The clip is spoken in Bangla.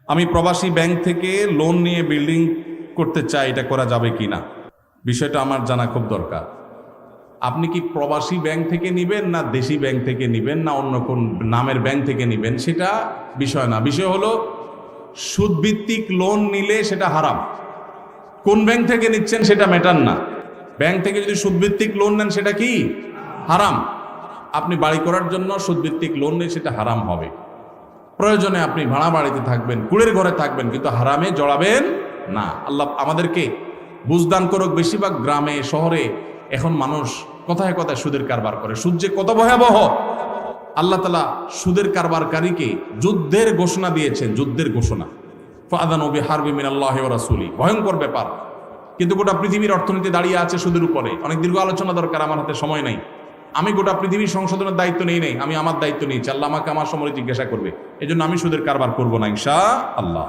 আমি প্রবাসী ব্যাংক থেকে লোন নিয়ে বিল্ডিং করতে চাই, এটা করা যাবে কি না? বিষয়টা আমার জানা খুব দরকার। আপনি কি প্রবাসী ব্যাংক থেকে নেবেন, না দেশি ব্যাংক থেকে নেবেন, না অন্য কোন নামের ব্যাংক থেকে নেবেন, সেটা বিষয় না। বিষয় হলো সুদভিত্তিক লোন নিলে সেটা হারাম। কোন ব্যাংক থেকে নিচ্ছেন সেটা ম্যাটার না। ব্যাংক থেকে যদি সুদভিত্তিক লোন নেন সেটা কি হারাম। আপনি বাড়ি করার জন্য সুদভিত্তিক লোন নেন, সেটা হারাম হবে। প্রয়োজনে আপনি ভাড়া বাড়িতে থাকবেন, কুড়ের ঘরে থাকবেন, কিন্তু হারামে জড়াবেন না। আল্লাহ আমাদেরকে বুঝদান করুক। বেশিরভাগ গ্রামে শহরে এখন মানুষ কথায় কথায় সুদের কারবার করে। সুদ যে কত ভয়াবহ! আল্লাহ তাআলা সুদের কারবারকারীকে যুদ্ধের ঘোষণা দিয়েছেন, যুদ্ধের ঘোষণা। ফাআযানু বিহারবি মিনাল্লাহি ওয়া রাসূলি, ভয়ঙ্কর ব্যাপার। কিন্তু গোটা পৃথিবীর অর্থনীতি দাঁড়িয়ে আছে সুদের উপরে। অনেক দীর্ঘ আলোচনা দরকার, আমার হাতে সময় নাই। আমি গোটা পৃথিবীর সংশোধনের দায়িত্ব নেই নাই, আমি আমার দায়িত্ব নিয়েছি। আল্লাহ আমাকে আমার সময় জিজ্ঞাসা করবে। এজন্য আমি সুদের কারবার করব না ইনশাআল্লাহ।